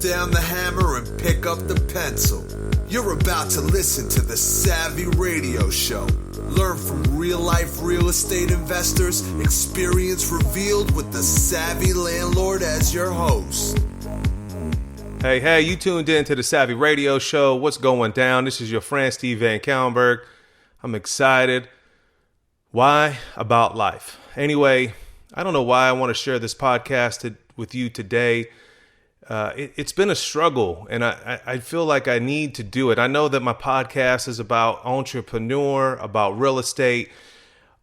down the hammer and pick up the pencil. You're about to listen to the Savvy Radio Show. Learn from real-life real estate investors, experience revealed with the Savvy Landlord as your host. Hey, you tuned in to the Savvy Radio Show. What's going down? This is your friend Steve VanCauwenbergh. I'm excited. Why? About life. Anyway, I don't know why I want to share this podcast with you today. It's been a struggle, and I feel like I need to do it. I know that my podcast is about entrepreneur, about real estate,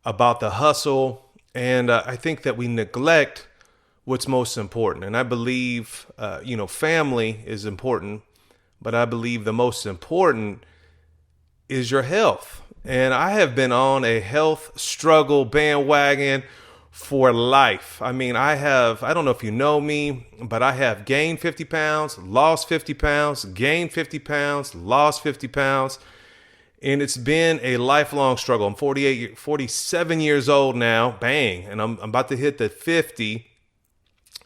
about the hustle, and I think that we neglect what's most important. And I believe, family is important, but I believe the most important is your health. And I have been on a health struggle bandwagon for life. I mean, I don't know if you know me, but I have gained 50 pounds, lost 50 pounds, gained 50 pounds, lost 50 pounds. And it's been a lifelong struggle. I'm 47 years old now, bang. And I'm about to hit the 50.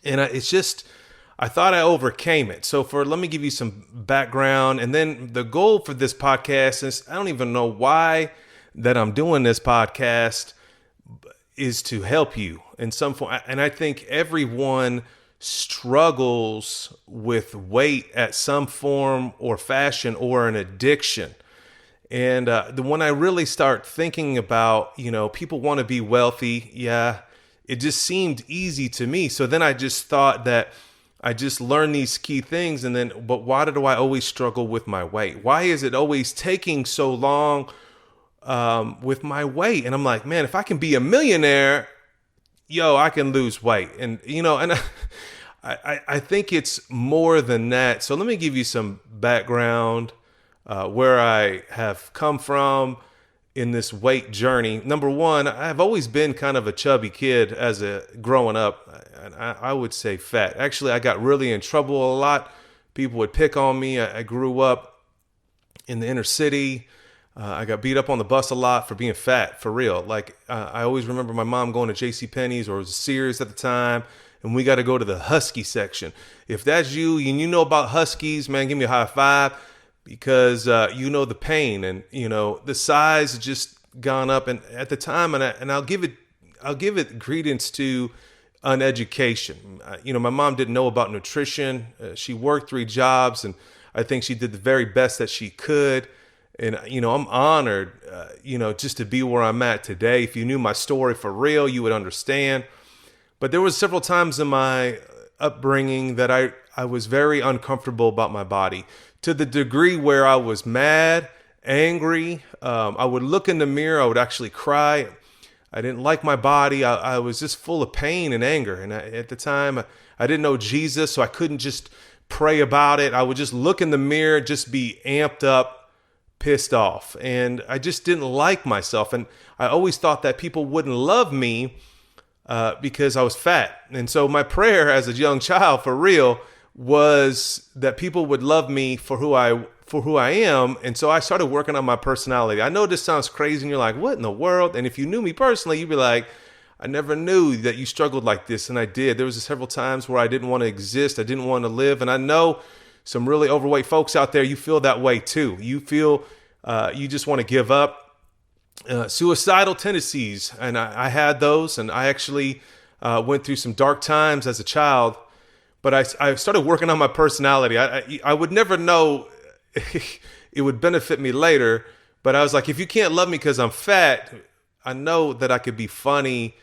And I thought I overcame it. So let me give you some background. And then the goal for this podcast is, I don't even know why that I'm doing this podcast, is to help you in some form. And I think everyone struggles with weight at some form or fashion or an addiction. And when I really start thinking about, people want to be wealthy. Yeah, it just seemed easy to me. So then I just thought that I just learned these key things. But why do I always struggle with my weight? Why is it always taking so long with my weight? And I'm like, man, if I can be a millionaire, I can lose weight. And, I think it's more than that. So let me give you some background, where I have come from in this weight journey. Number one, I've always been kind of a chubby kid growing up. I would say fat. Actually, I got really in trouble a lot. People would pick on me. I grew up in the inner city. I got beat up on the bus a lot for being fat, for real. I always remember my mom going to JCPenney's, or it was Sears at the time, and we got to go to the Husky section. If that's you and you know about Huskies, man, give me a high five, because you know the pain, and the size has just gone up. And at the time, and I'll give it credence to uneducation. My mom didn't know about nutrition. She worked 3 jobs, and I think she did the very best that she could. And, I'm honored, just to be where I'm at today. If you knew my story for real, you would understand. But there was several times in my upbringing that I was very uncomfortable about my body, to the degree where I was mad, angry. I would look in the mirror. I would actually cry. I didn't like my body. I was just full of pain and anger. And at the time, I didn't know Jesus, so I couldn't just pray about it. I would just look in the mirror, just be amped up, pissed off, and I just didn't like myself. And I always thought that people wouldn't love me because I was fat. And so my prayer as a young child, for real, was that people would love me for who I am. And so I started working on my personality. I know this sounds crazy, and you're like, what in the world? And if you knew me personally, you'd be like, I never knew that you struggled like this. And I did. There was several times where I didn't want to exist. I didn't want to live. And I know some really overweight folks out there, you feel that way too. You feel you just want to give up. Suicidal tendencies, and I had those, and I actually went through some dark times as a child. But I started working on my personality. I would never know it would benefit me later, but I was like, if you can't love me because I'm fat, I know that I could be funny.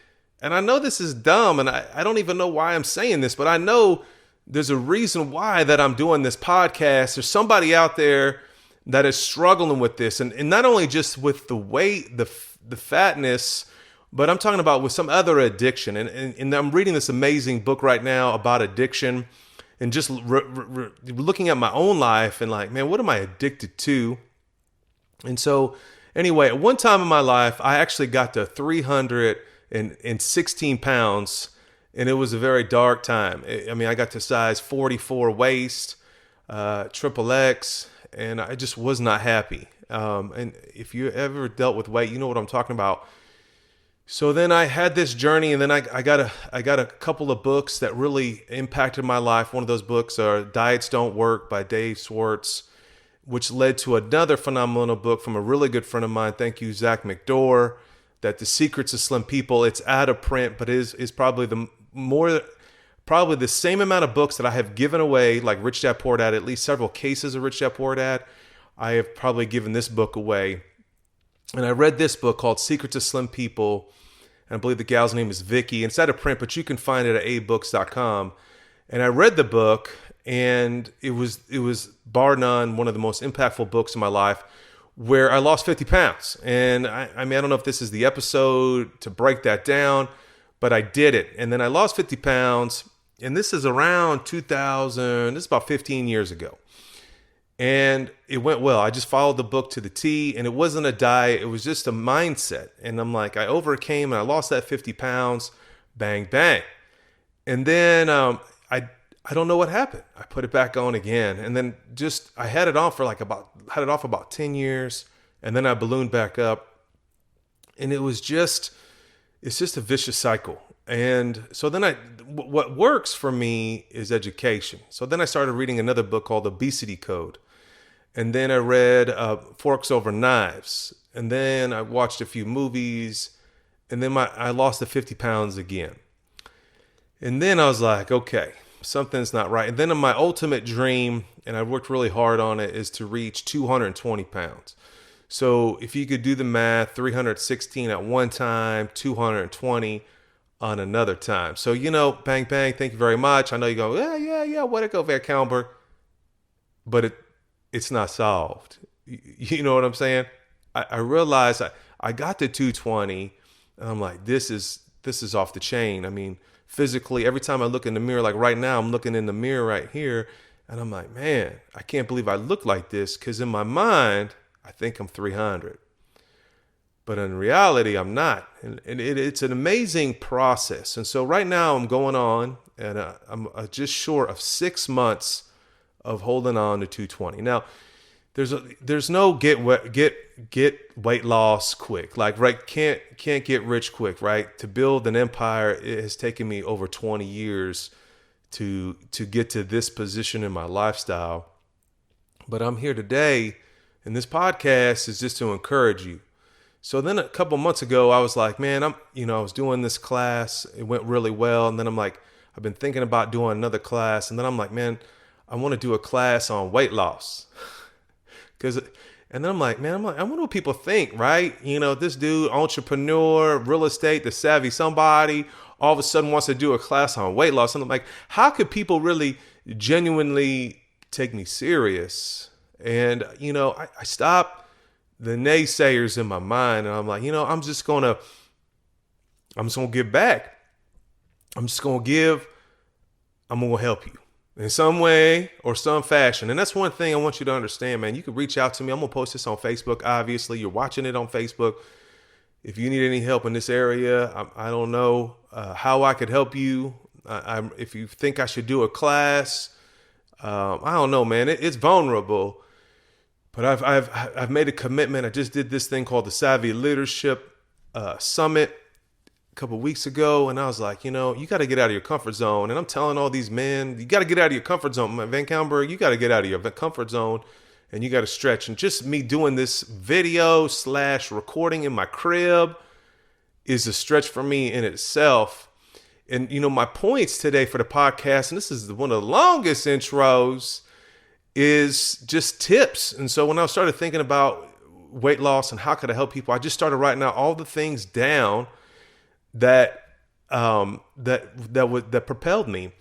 And I know this is dumb, and I don't even know why I'm saying this, but I know there's a reason why that I'm doing this podcast. There's somebody out there that is struggling with this. And not only just with the weight, the fatness, but I'm talking about with some other addiction. And I'm reading this amazing book right now about addiction, and just looking at my own life and like, man, what am I addicted to? And so anyway, at one time in my life, I actually got to 316 pounds. And it was a very dark time. I mean, I got to size 44 waist, triple X, and I just was not happy. And if you ever dealt with weight, you know what I'm talking about. So then I had this journey, and then I got a couple of books that really impacted my life. One of those books are Diets Don't Work by Dave Schwartz, which led to another phenomenal book from a really good friend of mine. Thank you, Zach McDore, that The Secrets of Slim People. It's out of print, but is probably probably the same amount of books that I have given away, like Rich Dad Poor Dad, at least several cases of Rich Dad Poor Dad. I have probably given this book away. And I read this book called Secrets of Slim People. And I believe the gal's name is Vicky. And it's out of print, but you can find it at abooks.com. And I read the book, and it was bar none one of the most impactful books in my life, where I lost 50 pounds. And I mean, I don't know if this is the episode to break that down, but I did it. And then I lost 50 pounds. And this is around 2000. This is about 15 years ago. And it went well. I just followed the book to the T, and it wasn't a diet. It was just a mindset. And I'm like, I overcame, and I lost that 50 pounds, bang, bang. And then I don't know what happened. I put it back on again. And then I had it on for had it off about 10 years. And then I ballooned back up. And it's just a vicious cycle. And so then what works for me is education. So then I started reading another book called Obesity Code. And then I read Forks Over Knives. And then I watched a few movies. And then I lost the 50 pounds again. And then I was like, okay, something's not right. And then my ultimate dream, and I worked really hard on it, is to reach 220 pounds. So if you could do the math, 316 at one time, 220 on another time. So, bang, bang, thank you very much. I know you go, yeah, way to go, VanCauwenbergh. But it's not solved. You know what I'm saying? I realized I got to 220, and I'm like, this is off the chain. I mean, physically, every time I look in the mirror, like right now, I'm looking in the mirror right here, and I'm like, man, I can't believe I look like this, because in my mind, I think I'm 300. But in reality, I'm not. And it's an amazing process. And so right now I'm going on, and I'm just short of 6 months of holding on to 220. Now, there's no get weight loss quick. Like, right, can't get rich quick, right? To build an empire, it has taken me over 20 years to get to this position in my lifestyle. But I'm here today, and this podcast is just to encourage you. So then a couple months ago, I was like, man, I was doing this class. It went really well. And then I'm like, I've been thinking about doing another class. And then I'm like, man, I want to do a class on weight loss. And then I'm like, I wonder what people think, right? This dude, entrepreneur, real estate, the savvy somebody, all of a sudden wants to do a class on weight loss. And I'm like, how could people really genuinely take me serious? And, I stopped the naysayers in my mind, and I'm like, I'm just gonna give back. I'm gonna help you in some way or some fashion. And that's one thing I want you to understand, man. You can reach out to me. I'm gonna post this on Facebook. Obviously, you're watching it on Facebook. If you need any help in this area, I don't know how I could help you. If you think I should do a class, I don't know, man. It's vulnerable. But I've made a commitment. I just did this thing called the Savvy Leadership Summit a couple weeks ago, and I was like, you got to get out of your comfort zone. And I'm telling all these men, you got to get out of your comfort zone. VanCauwenbergh, you got to get out of your comfort zone, and you got to stretch. And just me doing this video / recording in my crib is a stretch for me in itself. And my points today for the podcast, and this is one of the longest intros, is just tips. And so when I started thinking about weight loss and how could I help people, I just started writing out all the things down that propelled me.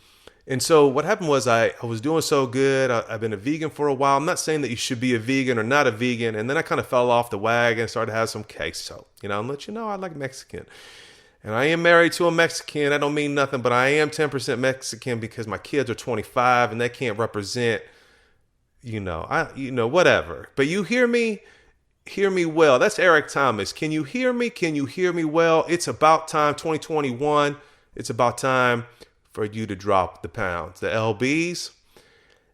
And so what happened was I was doing so good. I've been a vegan for a while. I'm not saying that you should be a vegan or not a vegan. And then I kind of fell off the wagon and started to have some queso. I'll let you know I like Mexican. And I am married to a Mexican. I don't mean nothing, but I am 10% Mexican because my kids are 25 and they can't represent whatever. But you hear me well. That's Eric Thomas. Can you hear me? Can you hear me well? It's about time, 2021. It's about time for you to drop the pounds, the LBs.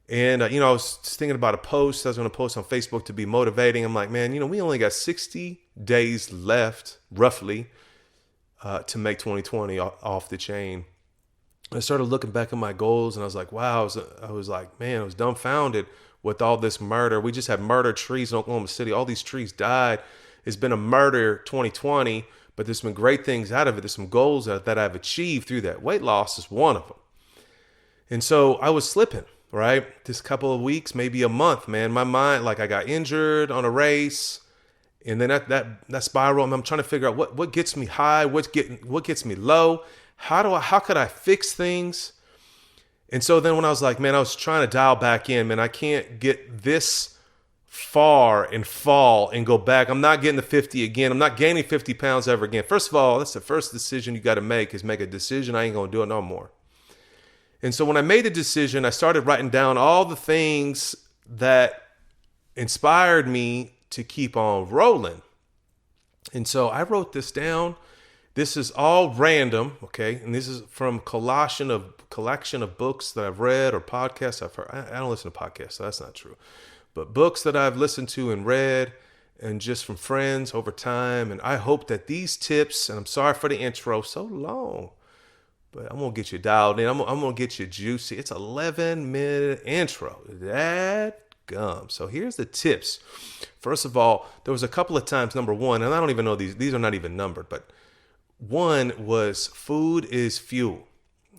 And, I was just thinking about a post I was going to post on Facebook to be motivating. I'm like, man, we only got 60 days left, roughly, to make 2020 off the chain. I started looking back at my goals, and I was like, wow, I was like, man, I was dumbfounded with all this murder. We just had murder trees in Oklahoma City. All these trees died. It's been a murder 2020, but there's been great things out of it. There's some goals that I've achieved through that. Weight loss is one of them. And so I was slipping, right? This couple of weeks, maybe a month, man. My mind, like I got injured on a race. And then that spiral, I'm trying to figure out what gets me high, what gets me low. How could I fix things? And so then when I was like, man, I was trying to dial back in, man, I can't get this far and fall and go back. I'm not getting the 50 again. I'm not gaining 50 pounds ever again. First of all, that's the first decision you got to make, is make a decision. I ain't going to do it no more. And so when I made a decision, I started writing down all the things that inspired me to keep on rolling. And so I wrote this down. This is all random, okay? And this is from collection of books that I've read or podcasts I've heard. I don't listen to podcasts, so that's not true. But books that I've listened to and read, and just from friends over time. And I hope that these tips, and I'm sorry for the intro, so long, but I'm going to get you dialed in. I'm going to get you juicy. It's 11-minute intro. That gum. So here's the tips. First of all, there was a couple of times, number one, and I don't even know these are not even numbered, but one was food is fuel.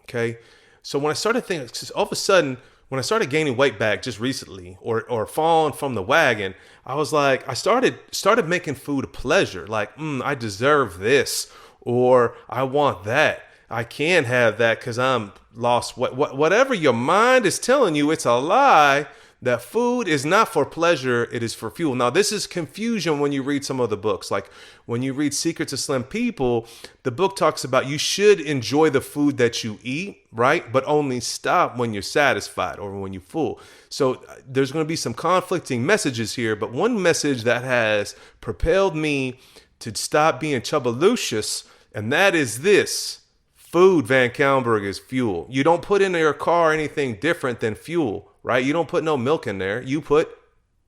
Okay. So when I started thinking, all of a sudden, when I started gaining weight back just recently, or falling from the wagon, I was like, I started making food a pleasure. Like, I deserve this, or I want that. I can have that because I'm lost. Whatever your mind is telling you, it's a lie. That food is not for pleasure, it is for fuel. Now, this is confusion when you read some of the books. Like when you read Secrets of Slim People, the book talks about you should enjoy the food that you eat, right? But only stop when you're satisfied or when you're full. So there's going to be some conflicting messages here, but one message that has propelled me to stop being chubalicious, and that is this: food, VanCauwenbergh, is fuel. You don't put in your car anything different than fuel. Right? You don't put no milk in there. You put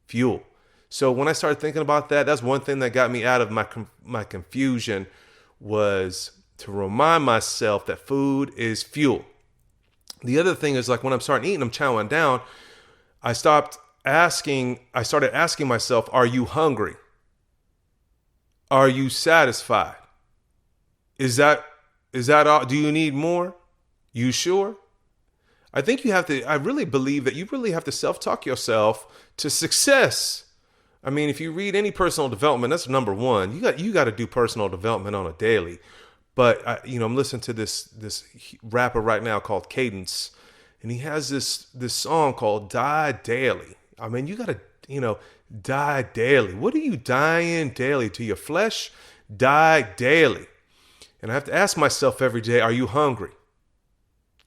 fuel. So when I started thinking about that, that's one thing that got me out of my confusion, was to remind myself that food is fuel. The other thing is, like when I'm starting eating, I'm chowing down. I started asking myself, are you hungry? Are you satisfied? Is that all? Do you need more? You sure? I think I really believe that you really have to self-talk yourself to success. I mean, if you read any personal development, that's number one. You got to do personal development on a daily. But I'm listening to this rapper right now called Cadence, and he has this song called Die Daily. I mean, you got to, die daily. What are you dying daily to? Your flesh? Die daily. And I have to ask myself every day, are you hungry?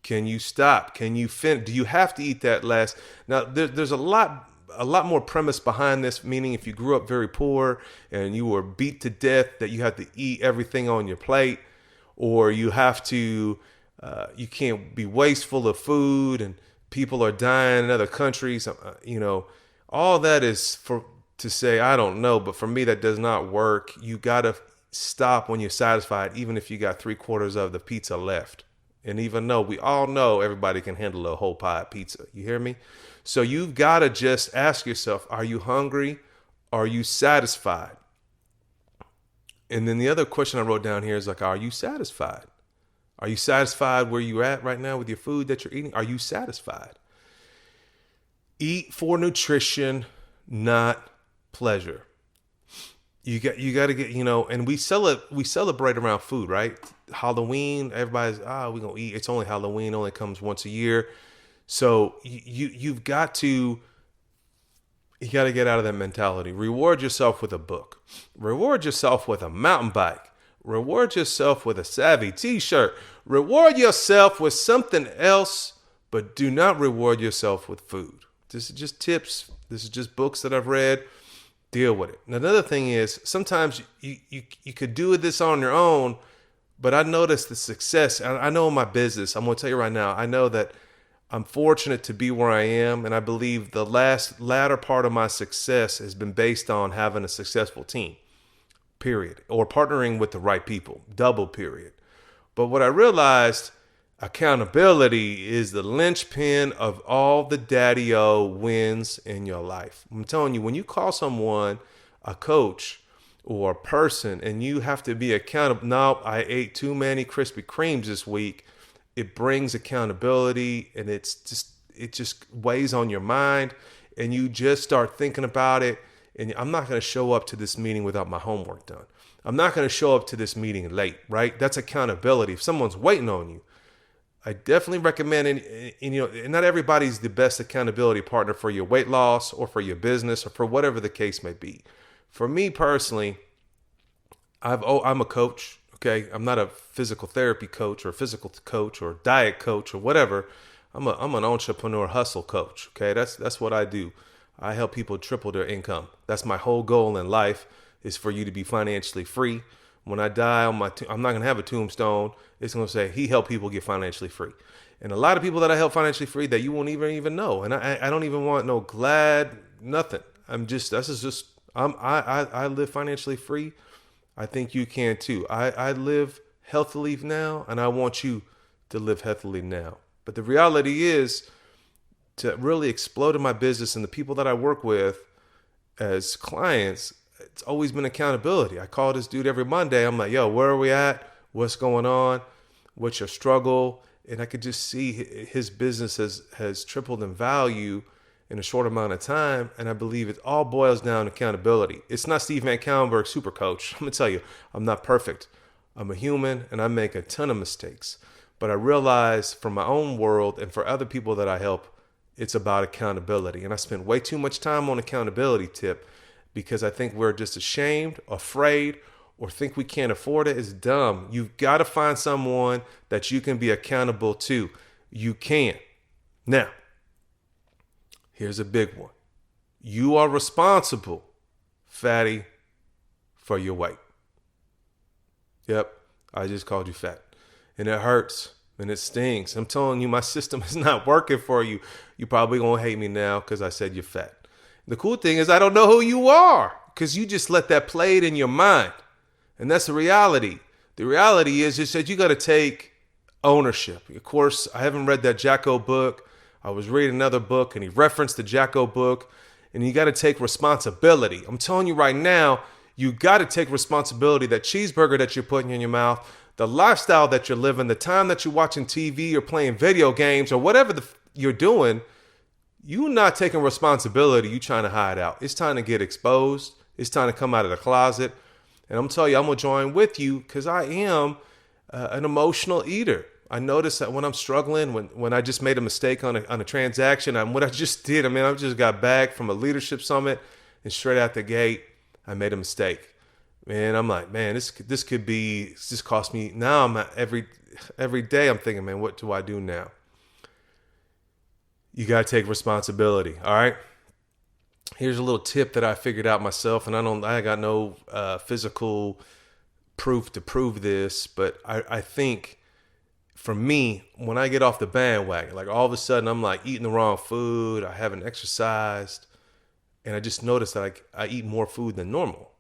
Can you stop? Can you finish? Do you have to eat that last? Now, there's a lot more premise behind this, meaning if you grew up very poor and you were beat to death, that you have to eat everything on your plate, or you have to, you can't be wasteful of food, and people are dying in other countries. All that is to say, I don't know, but for me, that does not work. You got to stop when you're satisfied, even if you got 3/4 of the pizza left. And even though we all know everybody can handle a whole pie of pizza. You hear me? So you've got to just ask yourself, are you hungry? Are you satisfied? And then the other question I wrote down here is like, are you satisfied? Are you satisfied where you're at right now with your food that you're eating? Are you satisfied? Eat for nutrition, not pleasure. You got to get, and we celebrate around food, right? Halloween, everybody's, we're going to eat. It's only Halloween, only comes once a year. So you got to get out of that mentality. Reward yourself with a book. Reward yourself with a mountain bike. Reward yourself with a Savvy t-shirt. Reward yourself with something else, but do not reward yourself with food. This is just tips. This is just books that I've read. Deal with it. Now, another thing is, sometimes you could do this on your own, but I noticed the success. I know in my business, I'm going to tell you right now, I know that I'm fortunate to be where I am, and I believe the latter part of my success has been based on having a successful team. period, or partnering with the right people, double period. But what I realized, accountability is the linchpin of all the daddy-o wins in your life. I'm telling you, when you call someone a coach or a person and you have to be accountable, no, I ate too many Krispy Kremes this week, it brings accountability, and it just weighs on your mind, and you just start thinking about it. And I'm not going to show up to this meeting without my homework done. I'm not going to show up to this meeting late, right? That's accountability. If someone's waiting on you, I definitely recommend, and not everybody's the best accountability partner for your weight loss or for your business or for whatever the case may be. For me personally, I'm a coach. Okay, I'm not a physical therapy coach or physical coach or diet coach or whatever. I'm an entrepreneur hustle coach. Okay, that's what I do. I help people triple their income. That's my whole goal in life, is for you to be financially free. When I die, I'm not going to have a tombstone. It's going to say he helped people get financially free. And a lot of people that I help financially free that you won't even know. And I don't even want no glad, nothing. I live financially free. I think you can too. I live healthily now, and I want you to live healthily now. But the reality is, to really explode in my business and the people that I work with as clients, it's always been accountability. I call this dude every Monday. I'm like, yo, where are we at? What's going on? What's your struggle? And I could just see his business has tripled in value in a short amount of time. And I believe it all boils down to accountability. It's not Steve VanCauwenbergh, super coach. I'm going to tell you, I'm not perfect. I'm a human, and I make a ton of mistakes. But I realize from my own world and for other people that I help, it's about accountability. And I spend way too much time on accountability tip because I think we're just ashamed, afraid, or think we can't afford it. It's dumb. You've got to find someone that you can be accountable to. You can. Now, here's a big one. You are responsible, fatty, for your weight. Yep, I just called you fat. And it hurts. And it stings. I'm telling you, my system is not working for you. You probably gonna hate me now because I said you're fat. The cool thing is I don't know who you are because you just let that play in your mind. And that's the reality. The reality is just that you got to take ownership. Of course, I haven't read that Jacko book. I was reading another book and he referenced the Jacko book. And you got to take responsibility. I'm telling you right now, you got to take responsibility. That cheeseburger that you're putting in your mouth, the lifestyle that you're living, the time that you're watching TV or playing video games or whatever you're doing, you're not taking responsibility. You're trying to hide out. It's time to get exposed. It's time to come out of the closet. And I'm telling you, I'm going to join with you because I am an emotional eater. I notice that when I'm struggling, when I just made a mistake on a transaction, what I just did, I just got back from a leadership summit and straight out the gate, I made a mistake. Man, I'm like, man, this could be, this cost me. Now I'm every day I'm thinking, man, what do I do now? You got to take responsibility. All right. Here's a little tip that I figured out myself, and I got no physical proof to prove this, but I think for me, when I get off the bandwagon, like all of a sudden I'm like eating the wrong food, I haven't exercised, and I just noticed that I eat more food than normal.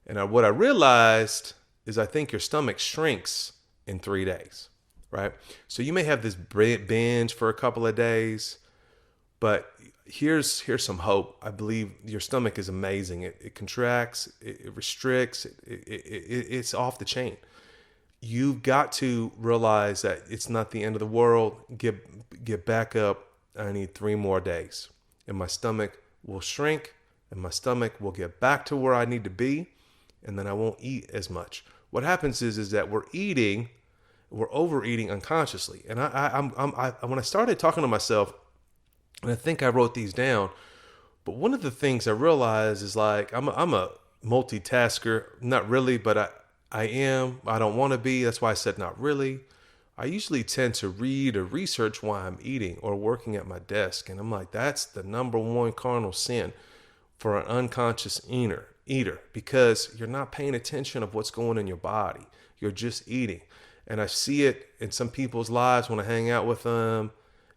And what I realized is I think your stomach shrinks in 3 days, right? So you may have this binge for a couple of days, but here's some hope. I believe your stomach is amazing. It contracts, it restricts, it's off the chain. You've got to realize that it's not the end of the world. Get back up. I need 3 more days, and my stomach will shrink, and my stomach will get back to where I need to be. And then I won't eat as much. What happens is that we're overeating unconsciously. And when I started talking to myself, and I think I wrote these down, but one of the things I realized is like I'm a multitasker. Not really, but I am. I don't want to be. That's why I said not really. I usually tend to read or research while I'm eating or working at my desk, and I'm like, that's the number one cardinal sin for an unconscious eater, because you're not paying attention of what's going in your body. You're just eating. And I see it in some people's lives when I hang out with them,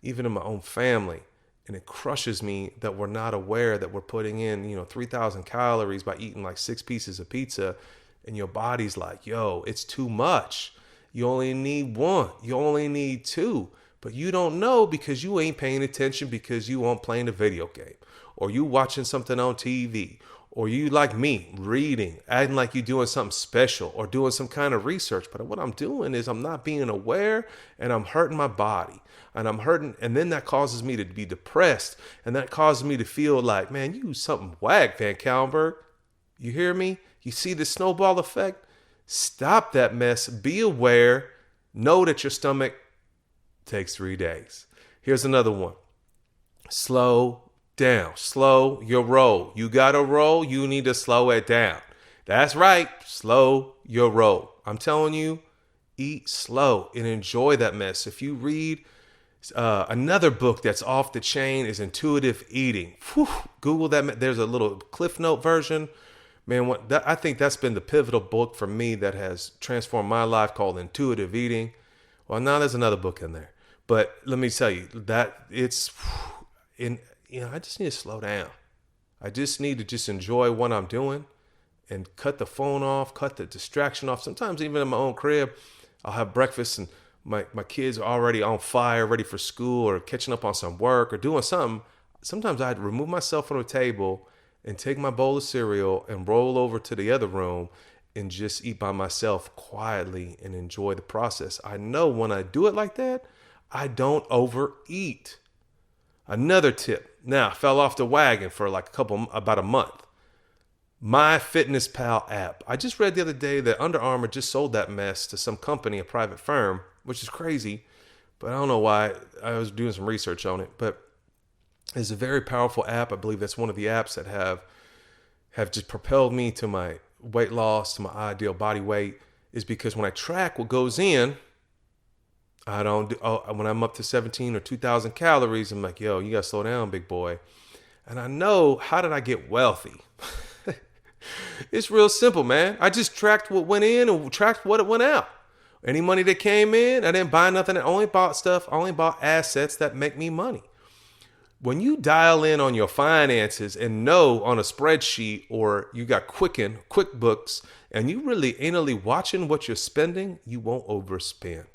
even in my own family. And it crushes me that we're not aware that we're putting in, 3,000 calories by eating like 6 pieces of pizza. And your body's like, yo, it's too much. You only need one. You only need two. But you don't know because you ain't paying attention because you aren't playing a video game. Or you watching something on TV. Or you, like me, reading, acting like you're doing something special or doing some kind of research. But what I'm doing is I'm not being aware and I'm hurting my body. And I'm hurting. And then that causes me to be depressed. And that causes me to feel like, man, you something whack, VanCauwenbergh. You hear me? You see the snowball effect? Stop that mess. Be aware. Know that your stomach takes 3 days. Here's another one. Slow down. Slow your roll. You got to roll. You need to slow it down. That's right. Slow your roll. I'm telling you, eat slow and enjoy that mess. If you read another book that's off the chain is Intuitive Eating. Whew, Google that. There's a little Cliff Note version. Man, I think that's been the pivotal book for me that has transformed my life, called Intuitive Eating. Well, now there's another book in there. But let me tell you that it's I just need to slow down. I just need to just enjoy what I'm doing and cut the phone off, cut the distraction off. Sometimes even in my own crib, I'll have breakfast and my kids are already on fire, ready for school or catching up on some work or doing something. Sometimes I'd remove myself from the table and take my bowl of cereal and roll over to the other room and just eat by myself quietly and enjoy the process. I know when I do it like that, I don't overeat. Another tip. Now, I fell off the wagon for about a month. MyFitnessPal app. I just read the other day that Under Armour just sold that mess to some company, a private firm, which is crazy, but I don't know why. I was doing some research on it, but it's a very powerful app. I believe that's one of the apps that have just propelled me to my weight loss, to my ideal body weight, is because when I track what goes in, I don't do, when I'm up to 17 or 2,000 calories, I'm like, yo, you got to slow down, big boy. And I know, how did I get wealthy? It's real simple, man. I just tracked what went in and tracked what it went out. Any money that came in, I didn't buy nothing. I only bought assets that make me money. When you dial in on your finances and know on a spreadsheet, or you got QuickBooks, and you really anally watching what you're spending, you won't overspend.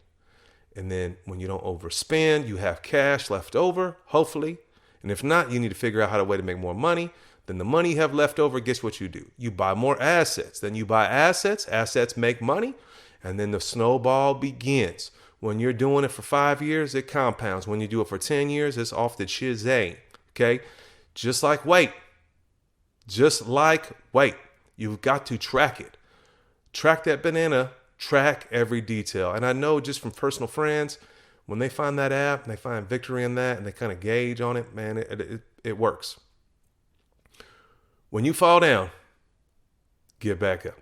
And then when you don't overspend, you have cash left over, hopefully. And if not, you need to figure out how to way to make more money. Then the money you have left over, guess what you do? You buy more assets. Then you buy assets. Assets make money. And then the snowball begins. When you're doing it for 5 years, it compounds. When you do it for 10 years, it's off the chizay. Okay? Just like weight. You've got to track it. Track that banana. Track every detail. And I know just from personal friends, when they find that app and they find victory in that and they kind of gauge on it, man, it works. When you fall down, get back up.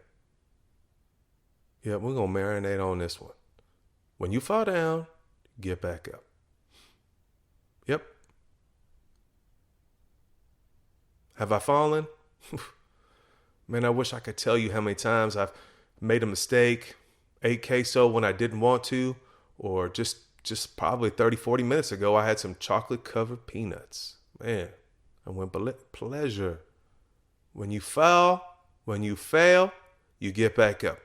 Yeah, we're going to marinate on this one. When you fall down, get back up. Yep. Have I fallen? Man, I wish I could tell you how many times I've made a mistake, ate queso when I didn't want to, or just probably 30, 40 minutes ago, I had some chocolate-covered peanuts. Man, I went pleasure. When you fail, you get back up.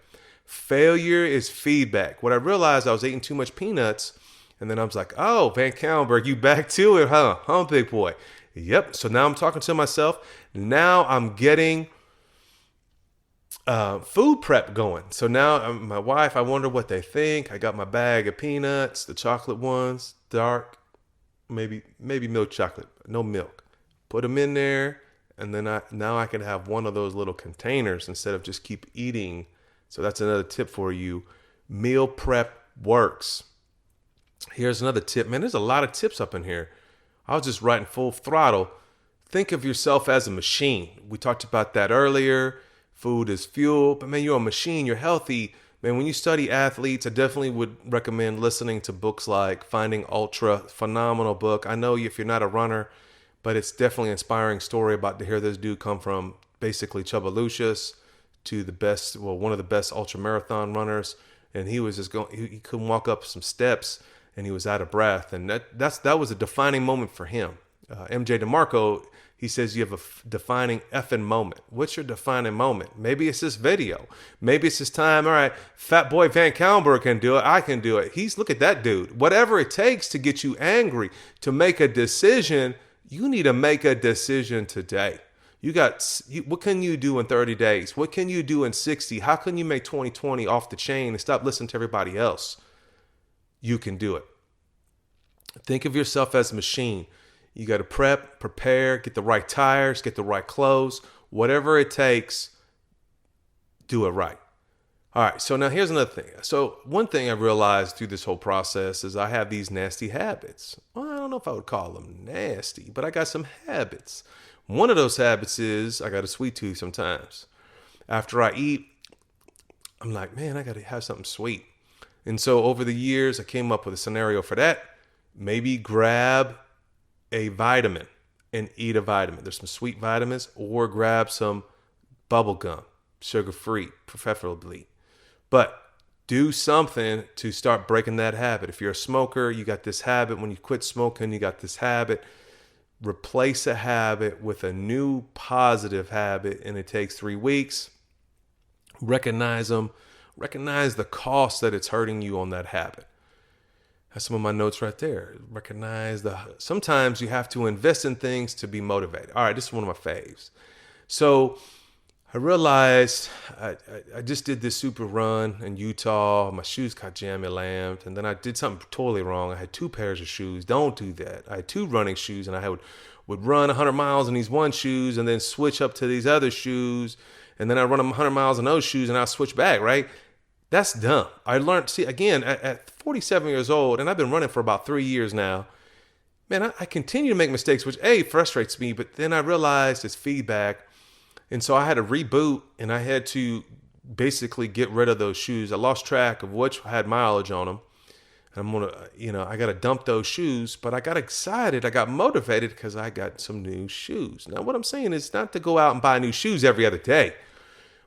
Failure is feedback. What I realized, I was eating too much peanuts, and then I was like, oh, VanCauwenbergh, you back to it, huh? Huh, big boy? Yep. So now I'm talking to myself. Now I'm getting food prep going. So now my wife, I wonder what they think. I got my bag of peanuts, the chocolate ones, dark, maybe milk chocolate, no milk. Put them in there, and then now I can have one of those little containers instead of just keep eating. So that's another tip for you. Meal prep works. Here's another tip. Man, there's a lot of tips up in here. I was just writing full throttle. Think of yourself as a machine. We talked about that earlier. Food is fuel, but man, you're a machine. You're healthy. Man, when you study athletes, I definitely would recommend listening to books like Finding Ultra, phenomenal book. I know if you're not a runner, but it's definitely an inspiring story about to hear this dude come from basically Chubba Lucius to one of the best ultra marathon runners. And he was he couldn't walk up some steps and he was out of breath. And that was a defining moment for him. MJ DeMarco, he says you have a defining effing moment. What's your defining moment? Maybe it's this video. Maybe it's this time. All right, fat boy VanCauwenbergh can do it. I can do it. Look at that dude. Whatever it takes to get you angry, to make a decision, you need to make a decision today. What can you do in 30 days? What can you do in 60? How can you make 2020 off the chain and stop listening to everybody else? You can do it. Think of yourself as a machine. You got to prepare, get the right tires, get the right clothes, whatever it takes, do it right. All right, so now here's another thing. So one thing I realized through this whole process is I have these nasty habits. Well, I don't know if I would call them nasty, but I got some habits. One of those habits is I got a sweet tooth sometimes. After I eat, I'm like, man, I got to have something sweet. And so over the years, I came up with a scenario for that. Maybe grab a vitamin and eat a vitamin. There's some sweet vitamins, or grab some bubble gum, sugar-free, preferably. But do something to start breaking that habit. If you're a smoker, you got this habit. When you quit smoking, you got this habit. Replace a habit with a new positive habit, and it takes 3 weeks. Recognize them. Recognize the cost that it's hurting you on that habit. That's some of my notes right there. Sometimes you have to invest in things to be motivated. All right, this is one of my faves. So I realized I just did this super run in Utah. My shoes got jammy lammed, and then I did something totally wrong. I had 2 pairs of shoes. Don't do that. I had 2 running shoes, and I would run 100 miles in these one shoes and then switch up to these other shoes, and then I run 100 miles in those shoes, and I switch back, right? That's dumb. I learned, again, at 47 years old, and I've been running for about 3 years now, man, I continue to make mistakes, which frustrates me, but then I realized it's feedback. And so I had to reboot, and I had to basically get rid of those shoes. I lost track of which had mileage on them. And I got to dump those shoes, but I got excited. I got motivated because I got some new shoes. Now, what I'm saying is not to go out and buy new shoes every other day.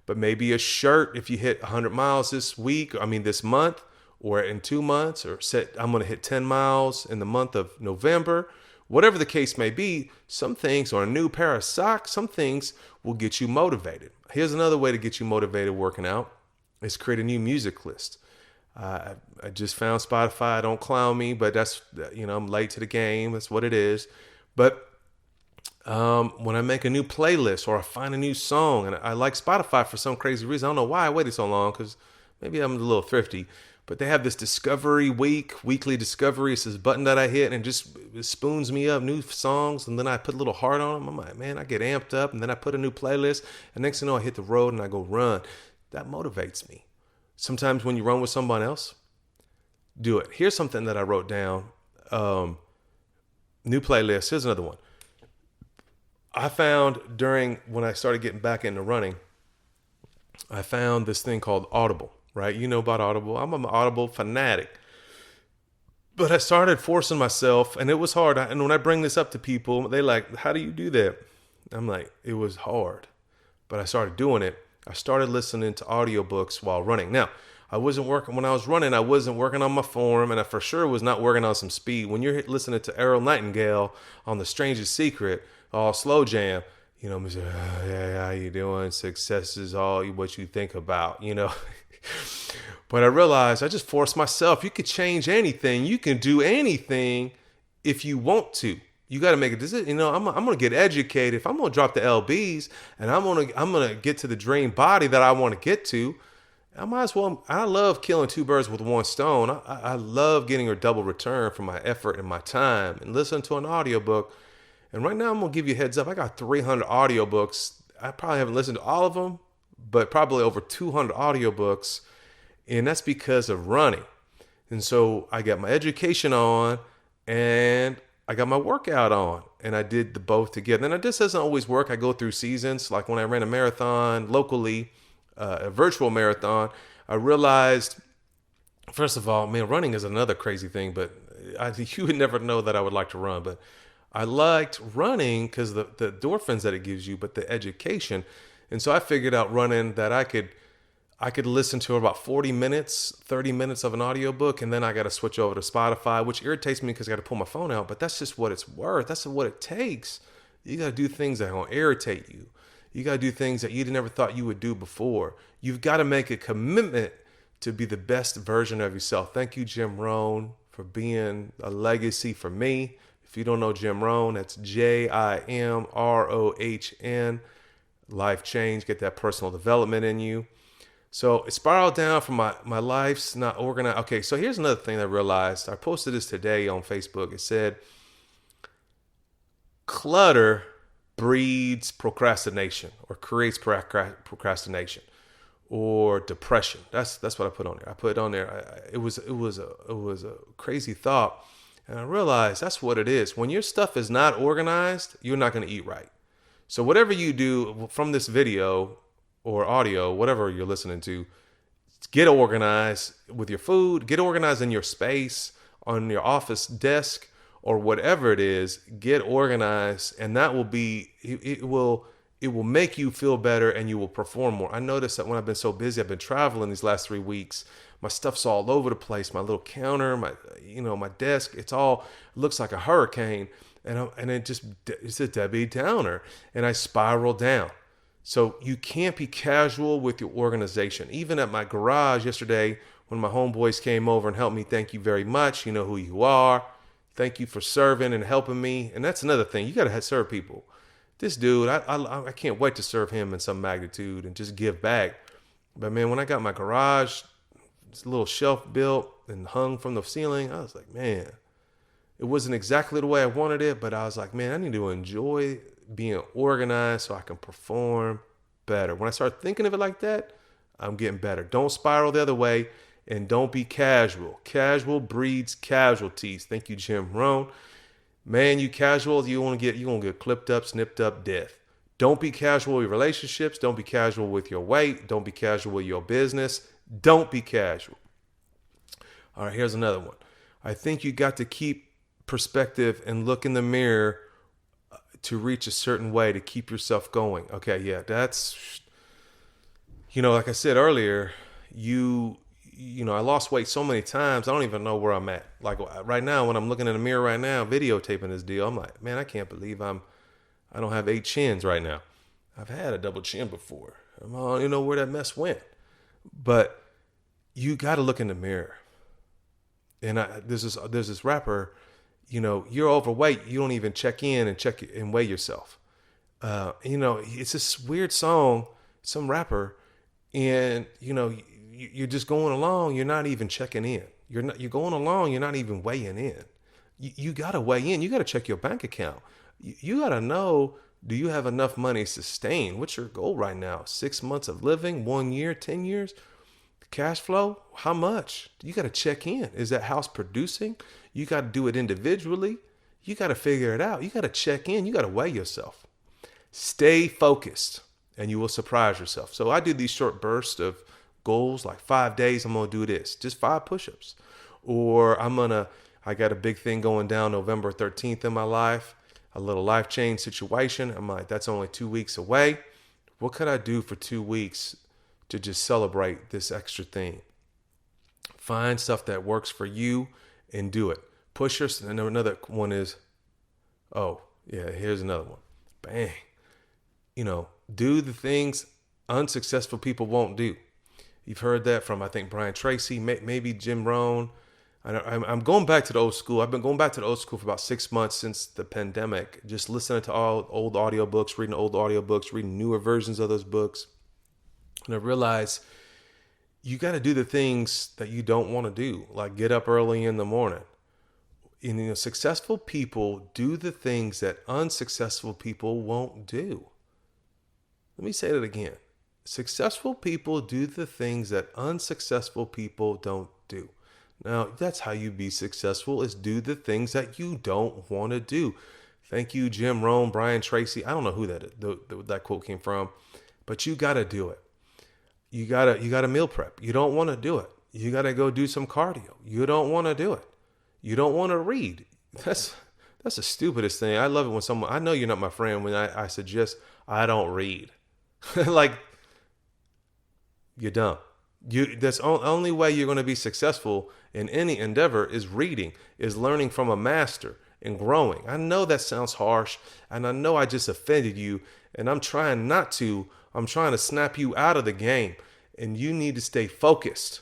But maybe a shirt if you hit 100 miles this month, or in 2 months, or I'm going to hit 10 miles in the month of November. Whatever the case may be, some things, or a new pair of socks, some things will get you motivated. Here's another way to get you motivated working out is create a new music list. I just found Spotify. Don't clown me, but that's, I'm late to the game. That's what it is. But when I make a new playlist or I find a new song, and I like Spotify for some crazy reason. I don't know why I waited so long, because maybe I'm a little thrifty, but they have this discovery weekly discovery. It's this button that I hit, and it spoons me up new songs, and then I put a little heart on them. I'm like, man, I get amped up, and then I put a new playlist, and next thing you know, I hit the road and I go run. That motivates me. Sometimes when you run with someone else, do it. Here's something that I wrote down. New playlist. Here's another one. I found when I started getting back into running, I found this thing called Audible, right? You know about Audible. I'm an Audible fanatic. But I started forcing myself, and it was hard. And when I bring this up to people, they like, how do you do that? I'm like, it was hard. But I started doing it. I started listening to audiobooks while running. Now, when I was running, I wasn't working on my form, and I for sure was not working on some speed. When you're listening to Errol Nightingale on The Strangest Secret, all slow jam, yeah, how you doing? Success is all what you think about, But I realized I just forced myself. You could change anything. You can do anything if you want to. You got to make a decision. I'm going to get educated. If I'm going to drop the LBs and I'm going to get to the dream body that I want to get to, I might as well. I love killing 2 birds with 1 stone. I love getting a double return for my effort and my time, and listening to an audiobook. And right now I'm going to give you a heads up. I got 300 audiobooks. I probably haven't listened to all of them, but probably over 200 audiobooks. And that's because of running. And so I got my education on, and I got my workout on, and I did the both together. And this doesn't always work. I go through seasons. Like when I ran a marathon locally, a virtual marathon, I realized, first of all, man, running is another crazy thing, but you would never know that I would like to run. But I liked running because the endorphins that it gives you, but the education. And so I figured out running that I could I could listen to about 40 minutes, 30 minutes of an audiobook, and then I got to switch over to Spotify, which irritates me because I got to pull my phone out, but that's just what it's worth. That's what it takes. You got to do things that are going to irritate you. You got to do things that you never thought you would do before. You've got to make a commitment to be the best version of yourself. Thank you, Jim Rohn, for being a legacy for me. If you don't know Jim Rohn, that's JIMROHN. Life change, get that personal development in you. So it spiraled down from my life's not organized. Okay, so here's another thing I realized. I posted this today on Facebook. It said, clutter breeds procrastination or creates procrastination or depression. That's what I put on there. I put it on there. It was a crazy thought, and I realized that's what it is. When your stuff is not organized, you're not going to eat right. So whatever you do from this video or audio, whatever you're listening to, get organized with your food, get organized in your space, on your office desk, or whatever it is. Get organized, and that will be, it will make you feel better, and you will perform more. I noticed that when I've been so busy, I've been traveling these last 3 weeks, my stuff's all over the place. My little counter, my desk, it looks like a hurricane, and it's a Debbie Downer, and I spiral down. So you can't be casual with your organization. Even at my garage yesterday, when my homeboys came over and helped me, thank you very much. You know who you are. Thank you for serving and helping me. And that's another thing. You got to serve people. This dude, I can't wait to serve him in some magnitude and just give back. But man, when I got my garage, this little shelf built and hung from the ceiling, I was like, man, it wasn't exactly the way I wanted it, but I was like, man, I need to enjoy being organized so I can perform better. When I start thinking of it like that, I'm getting better. Don't spiral the other way, and don't be casual. Casual breeds casualties. Thank you, Jim Rohn. Man, you casual, you're gonna get clipped up, snipped up, death. Don't be casual with your relationships. Don't be casual with your weight. Don't be casual with your business. Don't be casual. All right, here's another one. I think you got to keep perspective and look in the mirror to reach a certain way to keep yourself going. Okay, yeah, that's, like I said earlier, I lost weight so many times, I don't even know where I'm at. Like right now, when I'm looking in the mirror right now, videotaping this deal, I'm like, man, I can't believe I don't have 8 chins right now. I've had a double chin before. I don't even know where that mess went. But you got to look in the mirror. And there's this rapper, you're overweight. You don't even check in and weigh yourself. It's this weird song, some rapper, and you're just going along. You're not even checking in. You're going along. You're not even weighing in. You got to weigh in. You got to check your bank account. You got to know, do you have enough money to sustain? What's your goal right now? 6 months of living, 1 year, 10 years? Cash flow? How much? You got to check in. Is that house producing? You got to do it individually. You got to figure it out. You got to check in. You got to weigh yourself. Stay focused, and you will surprise yourself. So I do these short bursts of goals, like 5 days, I'm going to do this. Just 5 push-ups. Or I got a big thing going down November 13th in my life, a little life change situation. I'm like, that's only 2 weeks away. What could I do for 2 weeks to just celebrate this extra thing? Find stuff that works for you and do it. Push yourself. And another one is, here's another one. Bang. Do the things unsuccessful people won't do. You've heard that from, I think, Brian Tracy, maybe Jim Rohn. I'm going back to the old school. I've been going back to the old school for about 6 months since the pandemic, just listening to all old audiobooks, reading old audiobooks, reading newer versions of those books. And I realized you got to do the things that you don't want to do, like get up early in the morning. Successful people do the things that unsuccessful people won't do. Let me say that again. Successful people do the things that unsuccessful people don't do. Now, that's how you be successful, is do the things that you don't want to do. Thank you, Jim Rohn, Brian Tracy. I don't know who that quote came from, but you got to do it. You got to meal prep. You don't want to do it. You got to go do some cardio. You don't want to do it. You don't want to read. That's the stupidest thing. I love it when someone, I know you're not my friend, when I suggest I don't read. Like, you're dumb. That's only way you're going to be successful in any endeavor is reading, is learning from a master and growing. I know that sounds harsh, and I know I just offended you, and I'm trying not to. I'm trying to snap you out of the game, and you need to stay focused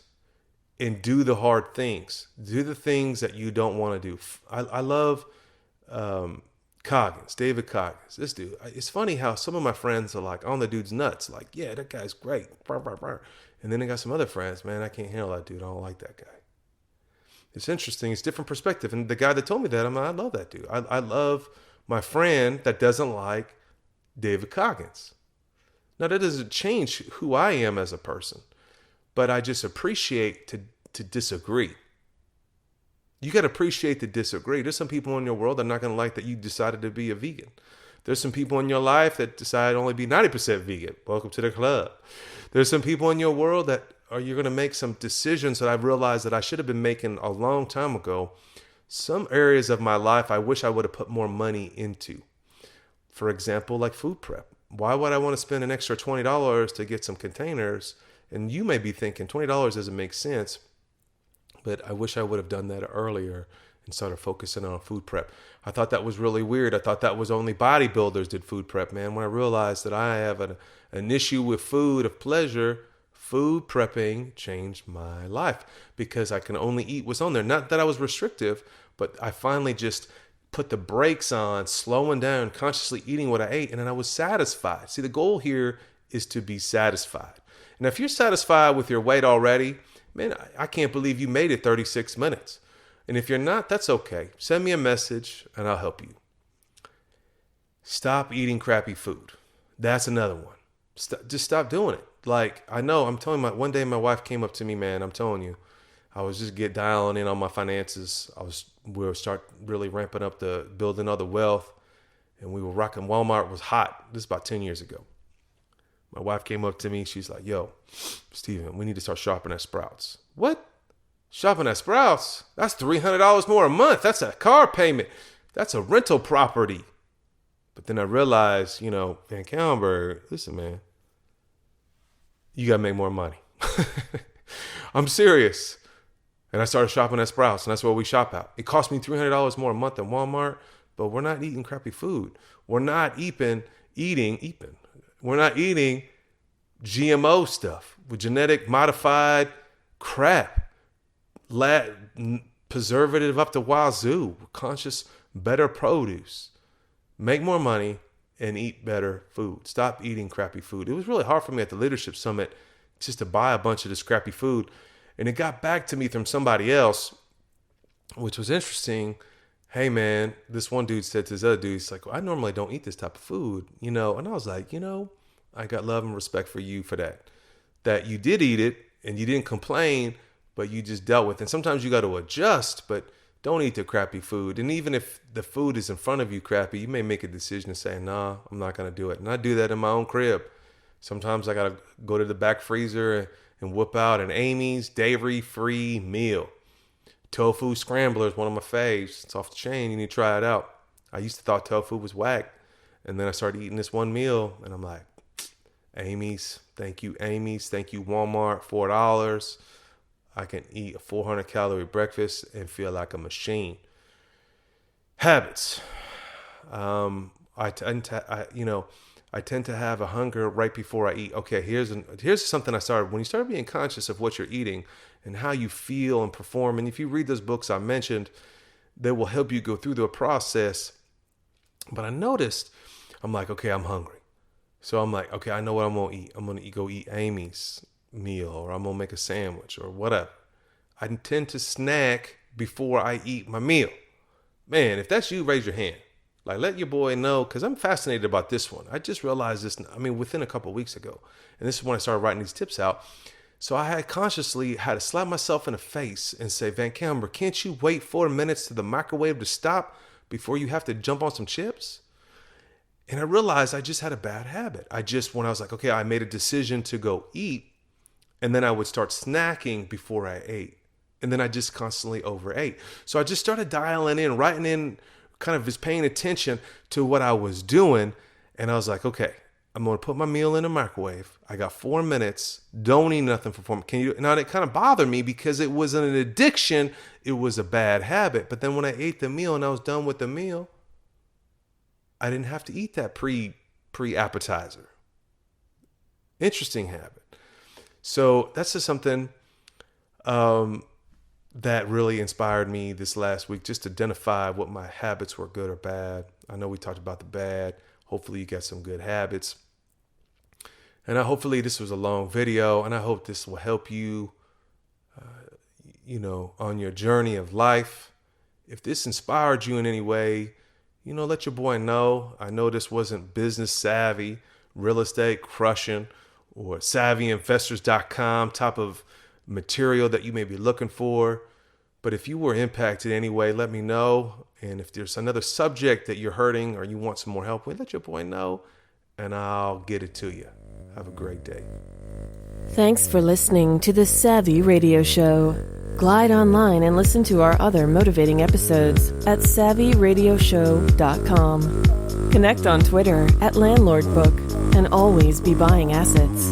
and do the hard things. Do the things that you don't want to do. I love Coggins, David Coggins. This dude. It's funny how some of my friends are like, on the dude's nuts. Like, yeah, that guy's great. And then I got some other friends, man, I can't handle that dude. I don't like that guy. It's interesting. It's different perspective. And the guy that told me that, I love that dude. I love my friend that doesn't like David Coggins. Now, that doesn't change who I am as a person, but I just appreciate to disagree. You got to appreciate to disagree. There's some people in your world that are not going to like that you decided to be a vegan. There's some people in your life that decide to only be 90% vegan. Welcome to the club. There's some people in your world that you're going to make some decisions that I've realized that I should have been making a long time ago. Some areas of my life I wish I would have put more money into. For example, like food prep. Why would I want to spend an extra $20 to get some containers? And you may be thinking $20 doesn't make sense, but I wish I would have done that earlier and started focusing on food prep. I thought that was really weird. I thought that was only bodybuilders did food prep, man. When I realized that I have an issue with food of pleasure, food prepping changed my life because I can only eat what's on there. Not that I was restrictive, but I finally just put the brakes on, slowing down, consciously eating what I ate, and then I was satisfied. See, the goal here is to be satisfied. And if you're satisfied with your weight already, man, I can't believe you made it 36 minutes. And if you're not, that's okay. Send me a message and I'll help you. Stop eating crappy food. That's another one. Just stop doing it. Like, I know, I'm telling you, one day my wife came up to me, man, I'm telling you, I was just dialing in on my finances. We were start really ramping up building all the wealth, and we were rocking. Walmart was hot. This is about 10 years ago. My wife came up to me. She's like, yo, Steven, we need to start shopping at Sprouts. What? Shopping at Sprouts? That's $300 more a month. That's a car payment. That's a rental property. But then I realized, VanCauwenbergh, listen, man, you got to make more money. I'm serious. And I started shopping at Sprouts, and that's where we shop at. It cost me $300 more a month than Walmart, but we're not eating crappy food. We're not eating GMO stuff with genetic modified crap, preservative up the wazoo, conscious, better produce. Make more money and eat better food. Stop eating crappy food. It was really hard for me at the leadership summit just to buy a bunch of this crappy food. And it got back to me from somebody else, which was interesting. Hey, man, this one dude said to this other dude, he's like, well, I normally don't eat this type of food, And I was like, I got love and respect for you for that. That you did eat it and you didn't complain, but you just dealt with it. And sometimes you got to adjust, but don't eat the crappy food. And even if the food is in front of you crappy, you may make a decision to say, nah, I'm not going to do it. And I do that in my own crib. Sometimes I got to go to the back freezer and whip out an Amy's dairy-free meal. Tofu scrambler is one of my faves. It's off the chain. You need to try it out. I used to thought tofu was whack. And then I started eating this one meal, and I'm like, Amy's, thank you, Amy's. Thank you, Walmart, $4. I can eat a 400-calorie breakfast and feel like a machine. Habits. I tend to have a hunger right before I eat. Okay, here's something I started. When you start being conscious of what you're eating and how you feel and perform, and if you read those books I mentioned, they will help you go through the process. But I noticed, I'm like, okay, I'm hungry. So I'm like, okay, I know what I'm going to eat. I'm going to go eat Amy's meal, or I'm going to make a sandwich or whatever. I tend to snack before I eat my meal. Man, if that's you, raise your hand. Like, let your boy know, because I'm fascinated about this one. I just realized this, within a couple of weeks ago. And this is when I started writing these tips out. So I had consciously had to slap myself in the face and say, VanCauwenbergh, can't you wait 4 minutes to the microwave to stop before you have to jump on some chips? And I realized I just had a bad habit. When I was like, okay, I made a decision to go eat, and then I would start snacking before I ate. And then I just constantly overate. So I just started dialing in, writing in, kind of just paying attention to what I was doing. And I was like, okay, I'm going to put my meal in the microwave. I got 4 minutes. Don't eat nothing for 4 minutes. Can you? Now, it kind of bothered me because it wasn't an addiction. It was a bad habit. But then when I ate the meal and I was done with the meal, I didn't have to eat that pre-appetizer. Interesting habit. So that's just something that really inspired me this last week, just to identify what my habits were, good or bad. I know we talked about the bad. Hopefully you got some good habits. And hopefully this was a long video, and I hope this will help you, on your journey of life. If this inspired you in any way, let your boy know. I know this wasn't business savvy, real estate crushing, or savvyinvestors.com type of material that you may be looking for. But if you were impacted anyway, let me know. And if there's another subject that you're hurting or you want some more help with, let your boy know, and I'll get it to you. Have a great day. Thanks for listening to the Savvy Radio Show. Glide online and listen to our other motivating episodes at savvyradioshow.com. Connect on Twitter at LandlordBook, and always be buying assets.